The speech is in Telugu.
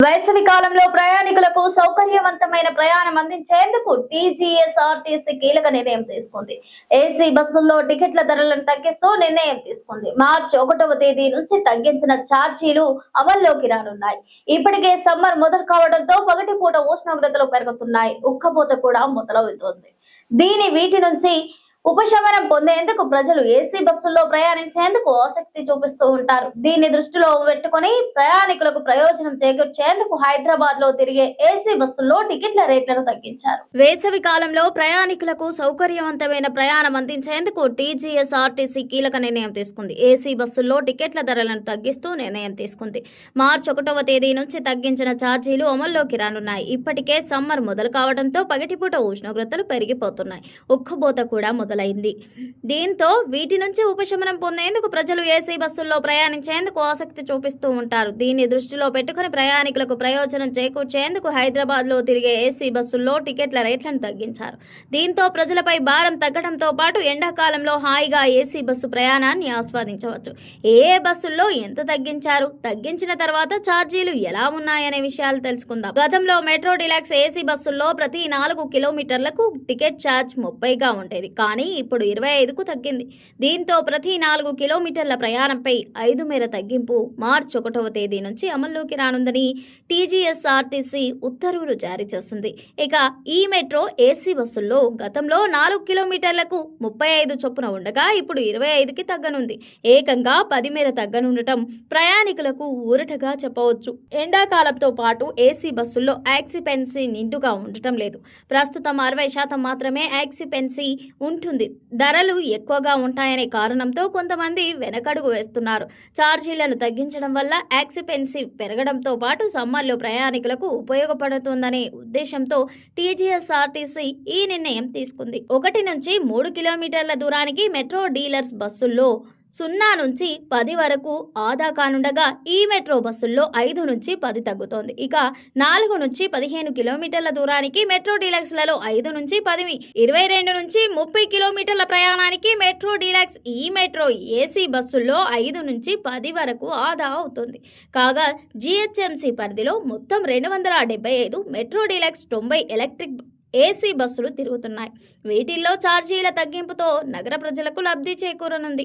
వేసవి కాలంలో ప్రయాణికులకు సౌకర్యవంతమైన ప్రయాణం అందించేందుకు టీజీఎస్ఆర్టీసీ కీలక నిర్ణయం తీసుకుంది. ఏసీ బస్సుల్లో టికెట్ల ధరలను తగ్గిస్తూ నిర్ణయం తీసుకుంది. మార్చి 1వ తేదీ నుంచి తగ్గించిన ఛార్జీలు అమల్లోకి రానున్నాయి. ఇప్పటికే సమ్మర్ మొదలు కావడంతో పగటిపూట ఉష్ణోగ్రతలు పెరుగుతున్నాయి. ఉక్కపోత కూడా మొదలవుతోంది. వీటి నుంచి ఉపశమనం పొందేందుకు ప్రజలు ఏసీ బస్సుల్లో ప్రయాణించేందుకు ఆసక్తి చూపిస్తూ ఉంటారు. దీన్ని దృష్టిలో పెట్టుకుని ప్రయాణికులకు ప్రయోజనం చేకూర్చేందుకు హైదరాబాద్ లో తిరిగే ఏసీ బస్సుల్లో టికెట్ల రేట్లను తగ్గించారు. వేసవి కాలంలో ప్రయాణికులకు సౌకర్యవంతమైన ప్రయాణం అందించేందుకు టీజీఎస్ఆర్టీసీ కీలక నిర్ణయం తీసుకుంది. ఏసీ బస్సుల్లో టికెట్ల ధరలను తగ్గిస్తూ నిర్ణయం తీసుకుంది. మార్చి 1వ తేదీ నుంచి తగ్గించిన ఛార్జీలు అమల్లోకి రానున్నాయి. ఇప్పటికే సమ్మర్ మొదలు కావడంతో పగటిపూట ఉష్ణోగ్రతలు పెరిగిపోతున్నాయి. ఉక్కబోత కూడా మొదలైంది. దీంతో వీటి నుంచి ఉపశమనం పొందేందుకు ప్రజలు ఏసీ బస్సుల్లో ప్రయాణించేందుకు ఆసక్తి చూపిస్తూ ఉంటారు. దీన్ని దృష్టిలో పెట్టుకుని ప్రయాణికులకు ప్రయోజనం చేకూర్చేందుకు హైదరాబాద్ లో తిరిగే ఏసీ బస్సుల్లో టికెట్ల రేట్లను తగ్గించారు. దీంతో ప్రజలపై భారం తగ్గడంతో పాటు ఎండాకాలంలో హాయిగా ఏసీ బస్సు ప్రయాణాన్ని ఆస్వాదించవచ్చు. ఏ బస్సుల్లో ఎంత తగ్గించారు, తగ్గించిన తర్వాత ఛార్జీలు ఎలా ఉన్నాయనే విషయాలు తెలుసుకుందాం. గతంలో మెట్రో డీలక్స్ ఏసీ బస్సుల్లో ప్రతి 4 కిలోమీటర్లకు టికెట్ ఛార్జ్ 30గా ఉండేది. కానీ ఇప్పుడు 25కు తగ్గింది. దీంతో ప్రతి 4 కిలోమీటర్ల ప్రయాణంపై 5 మేర తగ్గింపు మార్చి 1వ తేదీ నుంచి అమల్లోకి రానుందని టీజీఎస్ఆర్టీసీ ఉత్తర్వులు జారీ చేసింది. ఇక ఈ మెట్రో ఏసీ బస్సుల్లో గతంలో 4 కిలోమీటర్లకు 35 చొప్పున ఉండగా ఇప్పుడు 25కి తగ్గనుంది. ఏకంగా 10 మేర తగ్గనుండటం ప్రయాణికులకు ఊరటగా చెప్పవచ్చు. ఎండాకాలంతో పాటు ఏసీ బస్సుల్లో ఆక్యుపెన్సీ నిండుగా ఉండటం లేదు. ప్రస్తుతం 60% మాత్రమే ఆక్యుపెన్సీ ఉంటుంది. ధరలు ఎక్కువగా ఉంటాయనే కారణంతో కొంతమంది వెనకడుగు వేస్తున్నారు. ఛార్జీలను తగ్గించడం వల్ల ఆక్యుపెన్సీ పెరగడంతో పాటు సమ్మర్లో ప్రయాణికులకు ఉపయోగపడుతుందనే ఉద్దేశంతో టీజీఎస్ఆర్టీసీ ఈ నిర్ణయం తీసుకుంది. 1 నుంచి 3 కిలోమీటర్ల దూరానికి మెట్రో డీలర్స్ బస్సుల్లో 0 నుంచి 10 వరకు ఆదా కానుండగా ఈ మెట్రో బస్సుల్లో 5 నుంచి 10 తగ్గుతోంది. ఇక 4 నుంచి 15 కిలోమీటర్ల దూరానికి మెట్రో డీలక్స్లలో 5 నుంచి 10, 22 నుంచి 30 కిలోమీటర్ల ప్రయాణానికి మెట్రో డీలక్స్ ఈ మెట్రో ఏసీ బస్సుల్లో 5 నుంచి 10 వరకు ఆదా అవుతుంది. కాగా జీహెచ్ఎంసీ పరిధిలో మొత్తం 275 మెట్రో డీలక్స్ 90 ఎలక్ట్రిక్ ఏసీ బస్సులు తిరుగుతున్నాయి. వీటిల్లో ఛార్జీల తగ్గింపుతో నగర ప్రజలకు లబ్ధి చేకూరనుంది.